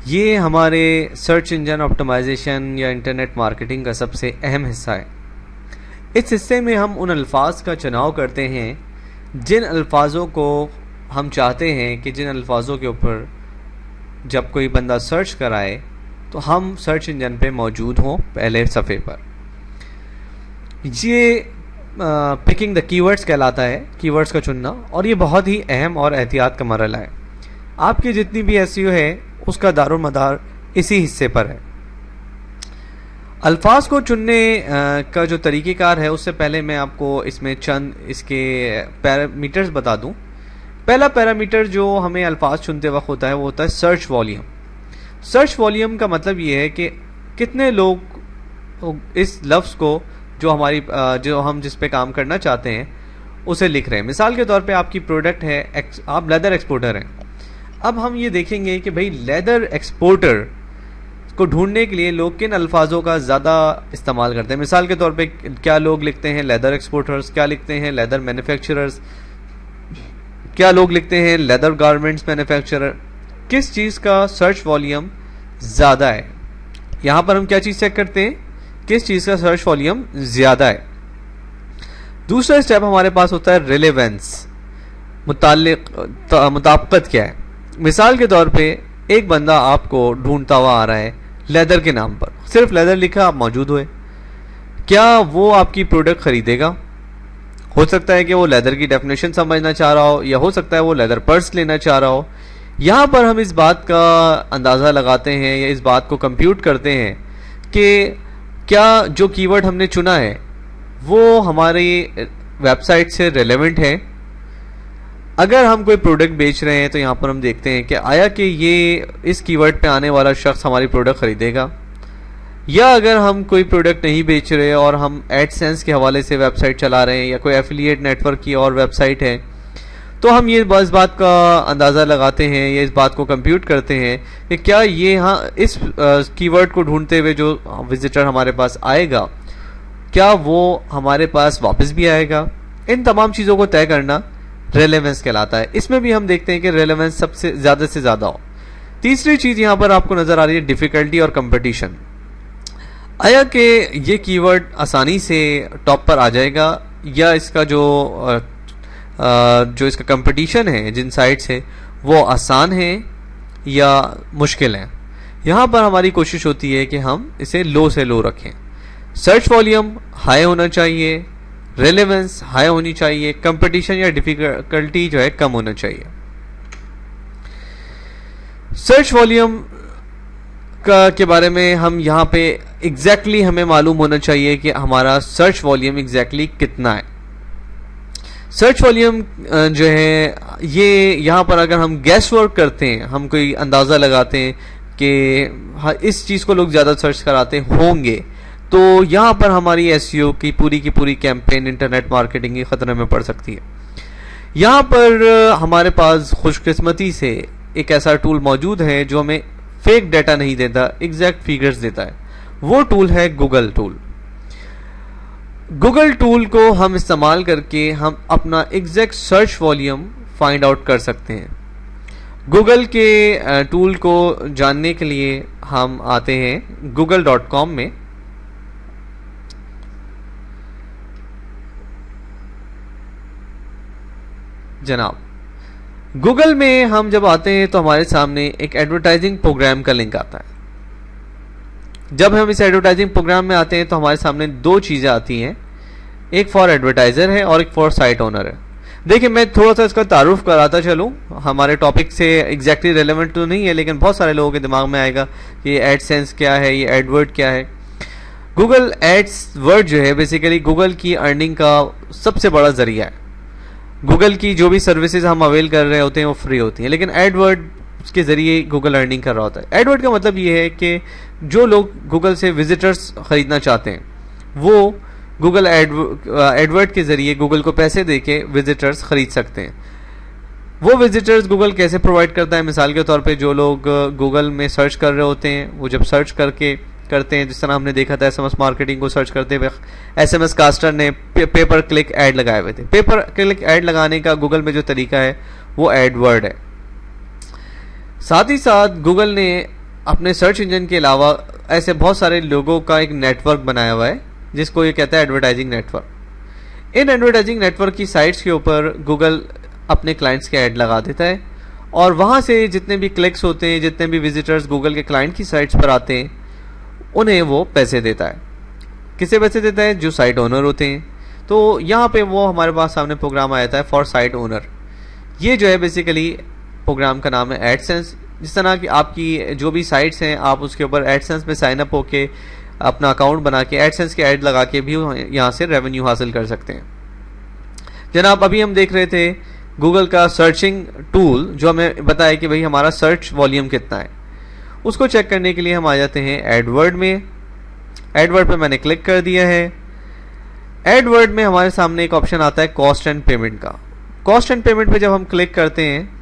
ये हमारे search engine optimisation या इंटरनेट मार्केटिंग का सबसे अहम हिस्सा है। इस हिस्से में हम उन अल्फाज का चुनाव करते हैं जिन अल्फाजों को हम चाहते हैं कि जिन अल्फाजों के ऊपर जब कोई बंदा सर्च कराए तो हम सर्च इंजन पे मौजूद हों पहले सफ़े पर। ये पिकिंग द कीवर्ड्स कहलाता है, कीवर्ड्स का चुनना, और ये बहुत ही अहम और एहतियात का मरहला है। आपकी जितनी भी एसईओ है उसका दारोमदार इसी हिस्से पर है। अल्फाज को चुनने का जो तरीक़ेकार है उससे पहले मैं आपको इसमें चंद इसके पैरामीटर्स बता दूं। पहला पैरामीटर जो हमें अल्फाज चुनते वक्त होता है वो होता है सर्च वॉल्यूम। सर्च वॉल्यूम का मतलब ये है कि कितने लोग इस लफ्ज़ को जो हम जिस पे काम करना चाहते हैं उसे लिख रहे हैं। मिसाल के तौर पे आपकी प्रोडक्ट है, आप लेदर एक्सपोर्टर हैं। अब हम ये देखेंगे कि भाई लेदर एक्सपोर्टर को ढूंढने के लिए लोग किन अल्फाजों का ज़्यादा इस्तेमाल करते हैं। मिसाल के तौर पे क्या लोग लिखते हैं लेदर एक्सपोर्टर्स, क्या लिखते हैं लेदर मैन्युफैक्चरर्स, क्या लोग लिखते हैं लेदर गारमेंट्स मैन्युफैक्चरर। किस चीज़ का सर्च वॉल्यूम ज़्यादा है, यहाँ पर हम क्या चीज़ चेक करते हैं, किस चीज़ का सर्च वॉल्यूम ज़्यादा है। दूसरा स्टेप हमारे पास होता है रिलेवेंस, मुताबिकत क्या है। मिसाल के तौर पे एक बंदा आपको ढूंढता हुआ आ रहा है लेदर के नाम पर, सिर्फ लेदर लिखा, आप मौजूद हुए, क्या वो आपकी प्रोडक्ट खरीदेगा? हो सकता है कि वो लेदर की डेफिनेशन समझना चाह रहा हो, या हो सकता है वो लेदर पर्स लेना चाह रहा हो। यहाँ पर हम इस बात का अंदाज़ा लगाते हैं या इस बात को कंप्यूट करते हैं कि क्या जो कीवर्ड हमने चुना है वो हमारी वेबसाइट से रेलेवेंट है। अगर हम कोई प्रोडक्ट बेच रहे हैं तो यहाँ पर हम देखते हैं कि आया कि ये इस कीवर्ड पे आने वाला शख्स हमारी प्रोडक्ट खरीदेगा, या अगर हम कोई प्रोडक्ट नहीं बेच रहे और हम एडसेंस के हवाले से वेबसाइट चला रहे हैं या कोई एफिलिएट नेटवर्क की और वेबसाइट है, तो हम ये इस बात का अंदाज़ा लगाते हैं या इस बात को कंप्यूट करते हैं कि क्या ये इस कीवर्ड को ढूंढते हुए जो विजिटर हमारे पास आएगा क्या वो हमारे पास वापस भी आएगा। इन तमाम चीज़ों को तय करना रेलेवेंस कहलाता है। इसमें भी हम देखते हैं कि रेलेवेंस सबसे ज़्यादा से ज़्यादा हो। तीसरी चीज़ यहाँ पर आपको नज़र आ रही है डिफ़िकल्टी और कंपटीशन। आया कि ये कीवर्ड आसानी से टॉप पर आ जाएगा या इसका जो इसका कंपटीशन है जिन साइट से वो आसान है या मुश्किल है। यहाँ पर हमारी कोशिश होती है कि हम इसे लो से लो रखें। सर्च वॉल्यूम हाई होना चाहिए, रेलेवेंस हाई होनी चाहिए, कंपटीशन या डिफिकल्टी जो है कम होना चाहिए। सर्च वॉल्यूम के बारे में हम यहाँ पे एग्जैक्टली हमें मालूम होना चाहिए कि हमारा सर्च वॉल्यूम एग्जैक्टली कितना है। सर्च वॉल्यूम जो है ये यहाँ पर अगर हम गैस वर्क करते हैं, हम कोई अंदाज़ा लगाते हैं कि इस चीज़ को लोग ज़्यादा सर्च कराते होंगे, तो यहाँ पर हमारी एसईओ की पूरी कैंपेन इंटरनेट मार्केटिंग की ख़तरे में पड़ सकती है। यहाँ पर हमारे पास खुशकिस्मती से एक ऐसा टूल मौजूद है जो हमें फेक डाटा नहीं देता, एग्जैक्ट फिगर्स देता है। वो टूल है गूगल टूल। गूगल टूल को हम इस्तेमाल करके हम अपना exact search volume find out कर सकते हैं। गूगल के टूल को जानने के लिए हम आते हैं google.com में। जनाब गूगल में हम जब आते हैं तो हमारे सामने एक एडवर्टाइजिंग प्रोग्राम का लिंक आता है। जब हम इस एडवर्टाइजिंग प्रोग्राम में आते हैं तो हमारे सामने दो चीज़ें आती हैं, एक फॉर एडवर्टाइजर है और एक फॉर साइट ओनर है। देखिए मैं थोड़ा सा इसका तारुफ कराता चलूँ, हमारे टॉपिक से एग्जैक्टली रेलेवेंट तो नहीं है लेकिन बहुत सारे लोगों के दिमाग में आएगा कि ये एडसेंस क्या है, ये एडवर्ड क्या है। गूगल एड्स वर्ड जो है बेसिकली गूगल की अर्निंग का सबसे बड़ा जरिया है। गूगल की जो भी सर्विसेज हम अवेल कर रहे होते हैं वो फ्री होती हैं, लेकिन एडवर्ड के जरिए गूगल अर्निंग कर रहा होता है। एडवर्ड का मतलब ये है कि जो लोग गूगल से विजिटर्स खरीदना चाहते हैं वो गूगल एडवर्ड के जरिए गूगल को पैसे देके विजिटर्स खरीद सकते हैं। वो विजिटर्स गूगल कैसे प्रोवाइड करता है, मिसाल के तौर पे जो लोग गूगल में सर्च कर रहे होते हैं वो जब सर्च करते हैं, जिस तरह हमने देखा था एसएमएस मार्केटिंग को सर्च करते हुए एसएमएस कास्टर ने पेपर क्लिक ऐड लगाए हुए थे। पेपर क्लिक ऐड लगाने का गूगल में जो तरीका है वो एडवर्ड है। साथ ही साथ गूगल ने अपने सर्च इंजन के अलावा ऐसे बहुत सारे लोगों का एक नेटवर्क बनाया हुआ है जिसको ये कहता है advertising network. In advertising network की साइट्स के ऊपर गूगल अपने क्लाइंट्स के ऐड लगा देता है और वहाँ से जितने भी क्लिक्स होते हैं, जितने भी विजिटर्स गूगल के क्लाइंट की साइट्स पर आते हैं, उन्हें वो पैसे देता है। किसे पैसे देता है? जो साइट ओनर होते हैं। तो यहाँ पे वो हमारे पास सामने प्रोग्राम आया था फॉर साइट ओनर। ये जो है बेसिकली प्रोग्राम का नाम है एडसेंस। जिस तरह की आपकी जो भी साइट्स हैं, आप उसके ऊपर एडसेंस में साइन अप होके अपना अकाउंट बना के एडसेंस के ऐड लगा के भी यहाँ से रेवेन्यू हासिल कर सकते हैं। जनाब, अभी हम देख रहे थे गूगल का सर्चिंग टूल जो हमें बताया कि भाई हमारा सर्च वॉल्यूम कितना है। उसको चेक करने के लिए हम आ जाते हैं एडवर्ड में। एडवर्ड पे मैंने क्लिक कर दिया है। एडवर्ड में हमारे सामने एक ऑप्शन आता है कॉस्ट एंड पेमेंट का। कॉस्ट एंड पेमेंट पे जब हम क्लिक करते हैं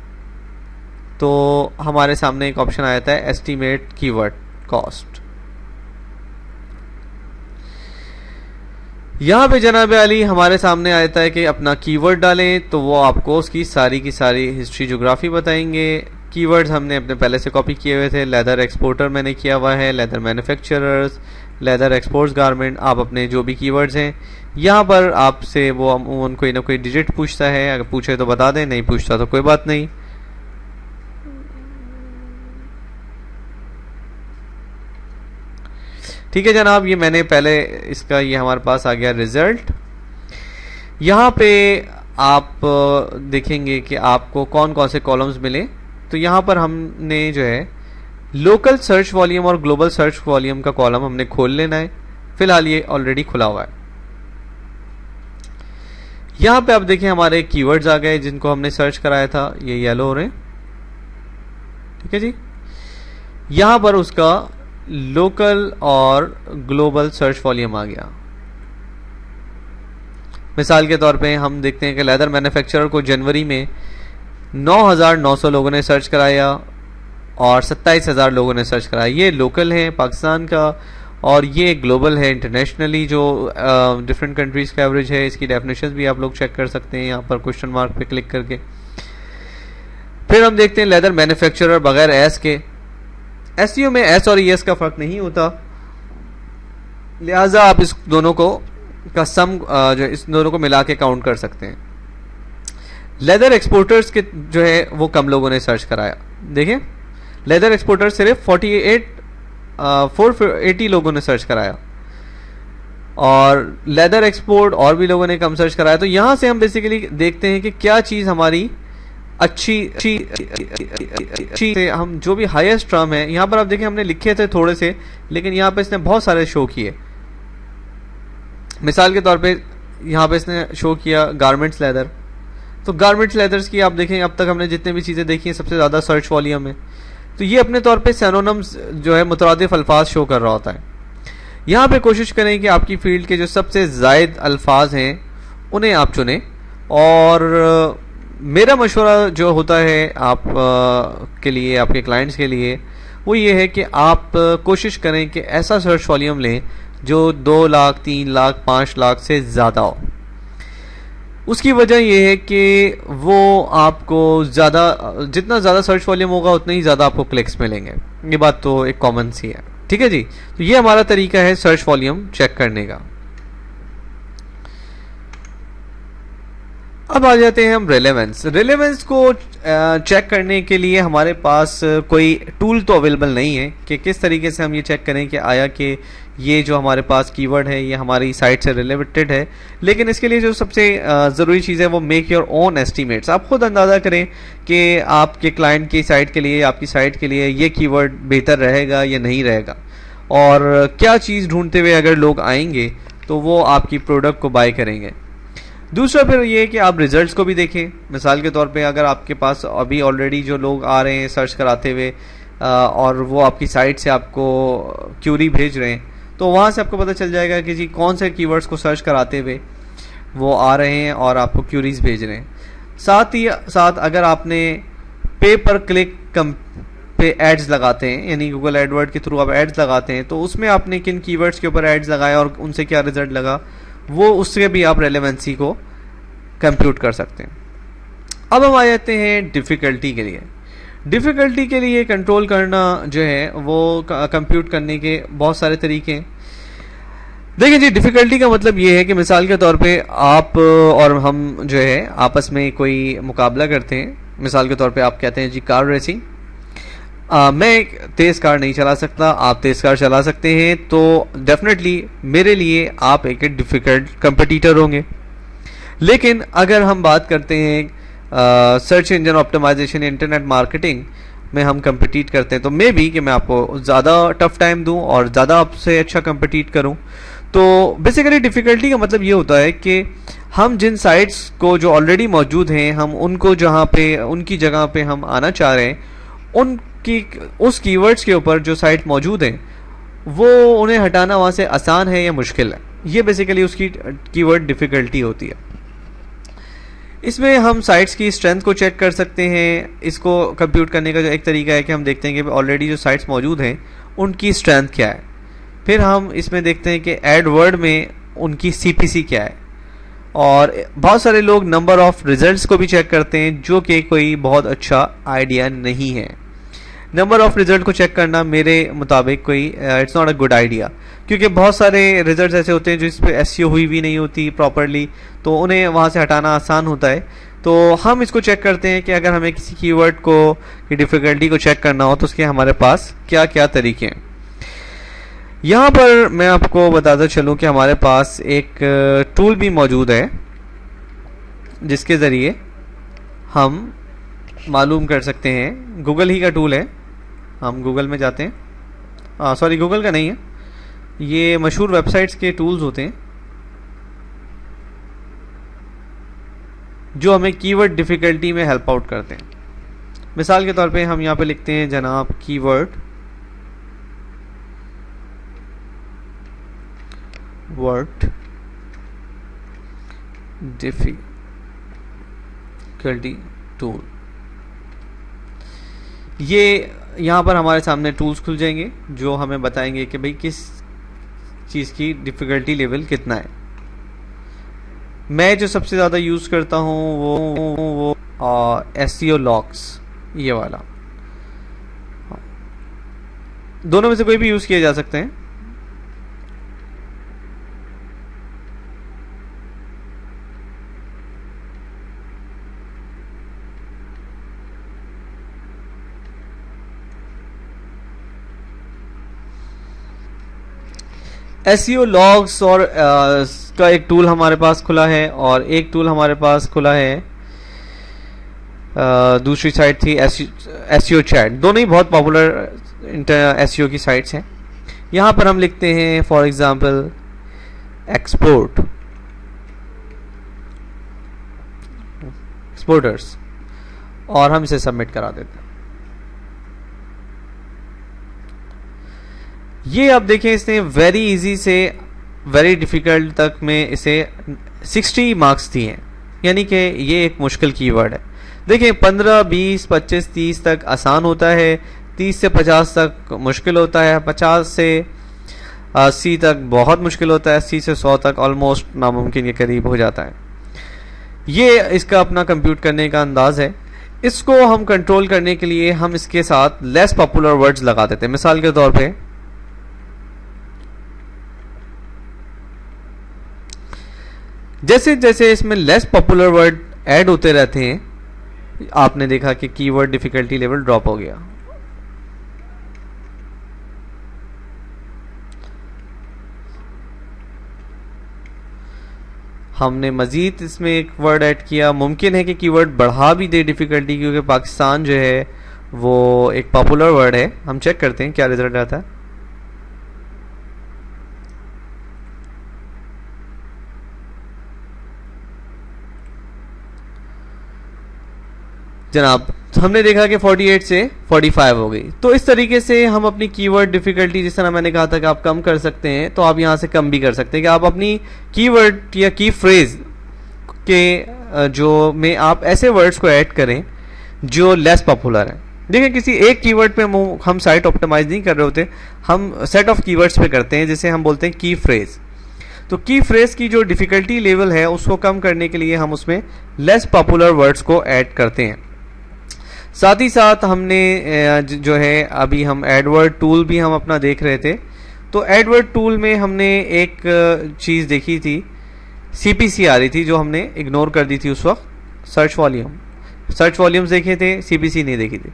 तो हमारे सामने एक ऑप्शन आता है एस्टीमेट कीवर्ड कॉस्ट। यहाँ पे जनाब अली हमारे सामने आता है कि अपना कीवर्ड डालें, तो वो आपको उसकी सारी की सारी हिस्ट्री ज्योग्राफी बताएंगे। कीवर्ड्स हमने अपने पहले से कॉपी किए हुए थे। लेदर एक्सपोर्टर मैंने किया हुआ है, leather manufacturers, leather exports garment. आप अपने जो भी कीवर्ड्स हैं यहाँ पर आपसे वो उनको ना कोई डिजिट पूछता है। अगर पूछे तो बता दें, नहीं पूछता तो कोई बात नहीं। ठीक है जनाब, ये मैंने पहले इसका ये हमारे पास आ गया रिजल्ट। यहाँ पे आप देखेंगे कि आपको कौन कौन से कॉलम्स मिले। तो यहाँ पर हमने जो है लोकल सर्च वॉल्यूम और ग्लोबल सर्च वॉल्यूम का कॉलम हमने खोल लेना है। फिलहाल ये ऑलरेडी खुला हुआ है। यहाँ पे आप देखें हमारे कीवर्ड्स आ गए जिनको हमने सर्च कराया था, ये येलो हो रहे हैं। ठीक है जी, यहाँ पर उसका लोकल और ग्लोबल सर्च वॉल्यूम आ गया। मिसाल के तौर पे हम देखते हैं कि लेदर मैन्युफैक्चरर को जनवरी में 9,900 लोगों ने सर्च कराया और 27,000 लोगों ने सर्च कराया। ये लोकल है पाकिस्तान का और ये ग्लोबल है इंटरनेशनली, जो डिफरेंट कंट्रीज का एवरेज है। इसकी डेफिनेशन भी आप लोग चेक कर सकते हैं यहाँ पर क्वेश्चन मार्क पे क्लिक करके। फिर हम देखते हैं लेदर मैन्युफैक्चरर बगैर एस के। एसईओ में एस और ईएस का फर्क नहीं होता, लिहाजा आप इस दोनों को का सम जो इस दोनों को मिला के काउंट कर सकते हैं। लेदर एक्सपोर्टर्स के जो है वो कम लोगों ने सर्च कराया। देखें लेदर एक्सपोर्टर सिर्फ 480 लोगों ने सर्च कराया और लेदर एक्सपोर्ट और भी लोगों ने कम सर्च कराया। तो यहां से हम बेसिकली देखते हैं कि क्या चीज हमारी अच्छी से हम जो भी हाईएस्ट टर्म है। यहाँ पर आप देखें हमने लिखे थे थोड़े से, लेकिन यहाँ पे इसने बहुत सारे शो किए। मिसाल के तौर पे यहाँ पे इसने शो किया गारमेंट्स लेदर। तो गारमेंट्स लेदर्स की आप देखें अब तक हमने जितने भी चीज़ें देखी हैं सबसे ज़्यादा सर्च वॉल्यूम है। तो ये अपने तौर पे सिनोनिम्स जो है मुतरादिफ अल्फाज शो कर रहा होता है। यहाँ पे कोशिश करें कि आपकी फील्ड के जो सबसे ज़ायद अल्फाज हैं उन्हें आप चुनें। और मेरा मशवरा जो होता है आप के लिए, आपके क्लाइंट्स के लिए, वो ये है कि आप कोशिश करें कि ऐसा सर्च वॉल्यूम लें जो 2 लाख, 3 लाख, 5 लाख से ज़्यादा हो। उसकी वजह यह है कि वो आपको जितना ज़्यादा सर्च वॉल्यूम होगा उतने ही ज़्यादा आपको क्लिक्स मिलेंगे। ये बात तो एक कॉमन सी है। ठीक है जी, तो ये हमारा तरीका है सर्च वॉल्यूम चेक करने का। अब आ जाते हैं हम रेलेवेंस को चेक करने के लिए हमारे पास कोई टूल तो अवेलेबल नहीं है कि किस तरीके से हम ये चेक करें कि आया कि ये जो हमारे पास कीवर्ड है ये हमारी साइट से रिलेटेड है। लेकिन इसके लिए जो सबसे ज़रूरी चीज़ है वो मेक योर ओन एस्टीमेट्स। आप खुद अंदाज़ा करें कि आपके क्लाइंट की साइट के लिए, आपकी साइट के लिए ये कीवर्ड बेहतर रहेगा या नहीं रहेगा, और क्या चीज़ ढूंढते हुए अगर लोग आएंगे तो वो आपकी प्रोडक्ट को बाय करेंगे। दूसरा फिर ये है कि आप रिजल्ट्स को भी देखें। मिसाल के तौर पे अगर आपके पास अभी ऑलरेडी जो लोग आ रहे हैं सर्च कराते हुए और वो आपकी साइट से आपको क्यूरी भेज रहे हैं, तो वहाँ से आपको पता चल जाएगा कि जी कौन से कीवर्ड्स को सर्च कराते हुए वो आ रहे हैं और आपको क्यूरीज भेज रहे हैं। साथ ही साथ अगर आपने पे पर क्लिक पे एड्स लगाते हैं, यानी गूगल एडवर्ड के थ्रू आप एड्स लगाते हैं, तो उसमें आपने किन कीवर्ड्स के ऊपर एड्स लगाए और उनसे क्या रिजल्ट लगा, वो उससे भी आप रेलेवेंसी को कंप्यूट कर सकते हैं। अब हम आ जाते हैं डिफ़िकल्टी के लिए। डिफ़िकल्टी के लिए कंट्रोल करना जो है वो कंप्यूट करने के बहुत सारे तरीके हैं। देखिए जी, डिफ़िकल्टी का मतलब ये है कि मिसाल के तौर पे आप और हम जो है आपस में कोई मुकाबला करते हैं। मिसाल के तौर पे आप कहते हैं जी कार रेसिंग, मैं एक तेज़ कार नहीं चला सकता, आप तेज़ कार चला सकते हैं, तो डेफिनेटली मेरे लिए आप एक डिफ़िकल्ट कंपटीटर होंगे। लेकिन अगर हम बात करते हैं search engine optimization, internet marketing में हम कम्पिटिट करते हैं, तो मे बी कि मैं आपको ज़्यादा टफ टाइम दूं और ज़्यादा आपसे अच्छा कम्पिटिट करूं। तो बेसिकली डिफ़िकल्टी का मतलब ये होता है कि हम जिन साइट्स को जो ऑलरेडी मौजूद हैं, हम उनको जहाँ पे उनकी जगह पे हम आना चाह रहे हैं, उनकी उस कीवर्ड्स के ऊपर जो साइट मौजूद हैं वो उन्हें हटाना वहाँ से आसान है या मुश्किल है। ये बेसिकली उसकी कीवर्ड डिफ़िकल्टी होती है। इसमें हम साइट्स की स्ट्रेंथ को चेक कर सकते हैं। इसको कंप्यूट करने का जो एक तरीका है कि हम देखते हैं कि ऑलरेडी जो साइट्स मौजूद हैं उनकी स्ट्रेंथ क्या है। फिर हम इसमें देखते हैं कि एडवर्ड में उनकी सीपीसी क्या है। और बहुत सारे लोग नंबर ऑफ रिजल्ट्स को भी चेक करते हैं, जो कि कोई बहुत अच्छा आइडिया नहीं है। नंबर ऑफ रिजल्ट को चेक करना मेरे मुताबिक कोई it's not a good idea, क्योंकि बहुत सारे रिजल्ट्स ऐसे होते हैं जो इस पर एसईओ हुई भी नहीं होती प्रॉपरली, तो उन्हें वहाँ से हटाना आसान होता है। तो हम इसको चेक करते हैं कि अगर हमें किसी कीवर्ड को की डिफ़िकल्टी को चेक करना हो तो उसके हमारे पास क्या क्या तरीके हैं। यहाँ पर मैं आपको बताता चलूँ कि हमारे पास एक टूल भी मौजूद है जिसके ज़रिए हम मालूम कर सकते हैं। गूगल ही का टूल है। हम गूगल में जाते हैं, सॉरी गूगल का नहीं है, ये मशहूर वेबसाइट्स के टूल्स होते हैं जो हमें कीवर्ड डिफ़िकल्टी में हेल्प आउट करते हैं। मिसाल के तौर पे हम यहाँ पे लिखते हैं जनाब कीवर्ड वर्ड डिफ़िकल्टी टूल। ये यहाँ पर हमारे सामने टूल्स खुल जाएंगे जो हमें बताएंगे कि भाई किस चीज़ की डिफ़िकल्टी लेवल कितना है। मैं जो सबसे ज़्यादा यूज़ करता हूँ वो एसईओ लॉग्स, ये वाला। दोनों में से कोई भी यूज़ किए जा सकते हैं। एसईओ लॉग्स और का एक टूल हमारे पास खुला है और एक टूल हमारे पास खुला है, दूसरी साइट थी एसईओ चैट। दोनों ही बहुत पॉपुलर एसईओ की साइट्स हैं। यहाँ पर हम लिखते हैं फॉर एग्जांपल एक्सपोर्टर्स और हम इसे सबमिट करा देते हैं। ये आप देखें, इसने वेरी इजी से वेरी डिफ़िकल्ट तक में इसे 60 मार्क्स दिए हैं, यानी कि ये एक मुश्किल कीवर्ड है। देखें 15, 20, 25, 30 तक आसान होता है, 30 से 50 तक मुश्किल होता है, 50 से 80 तक बहुत मुश्किल होता है, 80 से 100 तक ऑलमोस्ट नामुमकिन के करीब हो जाता है। ये इसका अपना कंप्यूट करने का अंदाज है। इसको हम कंट्रोल करने के लिए हम इसके साथ लेस पॉपुलर वर्ड्स लगा देते हैं। मिसाल के तौर पे जैसे जैसे इसमें लेस पॉपुलर वर्ड ऐड होते रहते हैं, आपने देखा कि कीवर्ड डिफिकल्टी लेवल ड्रॉप हो गया। हमने मजीद इसमें एक वर्ड ऐड किया। मुमकिन है कि कीवर्ड बढ़ा भी दे डिफिकल्टी, क्योंकि पाकिस्तान जो है वो एक पॉपुलर वर्ड है। हम चेक करते हैं क्या रिजल्ट आता है। जनाब हमने देखा कि 48 से 45 हो गई। तो इस तरीके से हम अपनी कीवर्ड डिफिकल्टी, जिस तरह मैंने कहा था कि आप कम कर सकते हैं, तो आप यहाँ से कम भी कर सकते हैं कि आप अपनी कीवर्ड या की फ्रेज के जो में आप ऐसे वर्ड्स को ऐड करें जो लेस पॉपुलर हैं। देखिए किसी एक कीवर्ड पे हम साइट ऑप्टिमाइज नहीं कर रहे होते, हम सेट ऑफ कीवर्ड्स पे करते हैं, जिसे हम बोलते हैं की फ्रेज। तो की फ्रेज की जो डिफिकल्टी लेवल है उसको कम करने के लिए हम उसमें लेस पॉपुलर वर्ड्स को ऐड करते हैं। साथ ही साथ हमने जो है अभी हम एडवर्ड टूल भी हम अपना देख रहे थे। तो एडवर्ड टूल में हमने एक चीज़ देखी थी, CPC आ रही थी जो हमने इग्नोर कर दी थी उस वक्त। सर्च वॉल्यूम्स देखे थे, CPC नहीं देखी थी।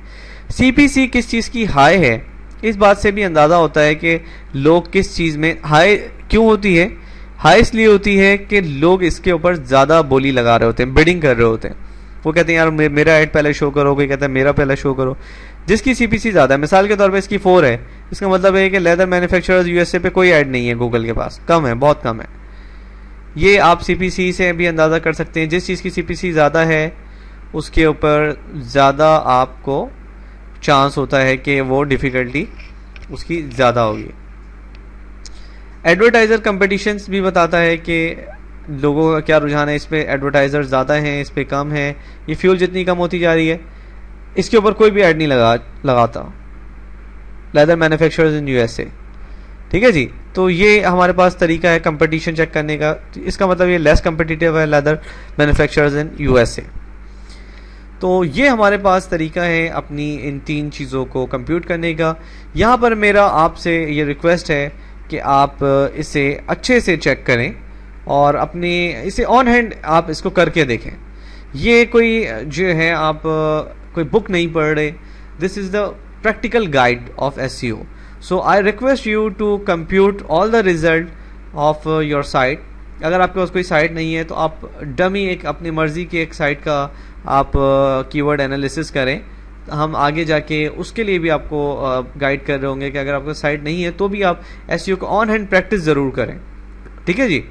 CPC किस चीज़ की हाई है, इस बात से भी अंदाज़ा होता है कि लोग किस चीज़ में हाई क्यों होती है। हाई इसलिए होती है कि लोग इसके ऊपर ज़्यादा बोली लगा रहे होते हैं, बिडिंग कर रहे होते हैं। वो कहते हैं यार मेरा ऐड पहले शो करो, कोई कहता है मेरा पहले शो करो। जिसकी CPC ज़्यादा है, मिसाल के तौर पे इसकी 4 है, इसका मतलब है कि लेदर मैन्युफैक्चरर्स USA पे कोई ऐड नहीं है गूगल के पास, कम है, बहुत कम है। ये आप CPC से भी अंदाज़ा कर सकते हैं। जिस चीज़ की CPC ज़्यादा है उसके ऊपर ज़्यादा आपको चांस होता है कि वो डिफ़िकल्टी उसकी ज़्यादा होगी। एडवर्टाइज़र कंपटीशंस भी बताता है कि लोगों का क्या रुझान है, इस पर एडवर्टाइज़र ज़्यादा हैं, इस पर कम है। ये फ्यूल जितनी कम होती जा रही है, इसके ऊपर कोई भी ऐड नहीं लगाता लेदर मैन्युफैक्चरर्स इन USA। ठीक है जी। तो ये हमारे पास तरीका है कंपटीशन चेक करने का। इसका मतलब ये लेस कम्पिटिटिव है लेदर मैन्युफैक्चरर्स इन USA। तो ये हमारे पास तरीका है अपनी इन 3 चीज़ों को कंप्यूट करने का। यहाँ पर मेरा आपसे ये रिक्वेस्ट है कि आप इसे अच्छे से चेक करें और अपने इसे ऑन हैंड आप इसको करके देखें। ये कोई जो है आप कोई बुक नहीं पढ़ रहे, this is the practical guide of SEO। So I request you to compute all the result of your site. अगर आपके पास कोई साइट नहीं है तो आप डमी एक अपनी मर्जी की एक साइट का आप कीवर्ड एनालिसिस करें। हम आगे जाके उसके लिए भी आपको गाइड कर रहे होंगे कि अगर आपका साइट नहीं है तो भी आप SEO को ऑन हैंड प्रैक्टिस ज़रूर करें। ठीक है जी।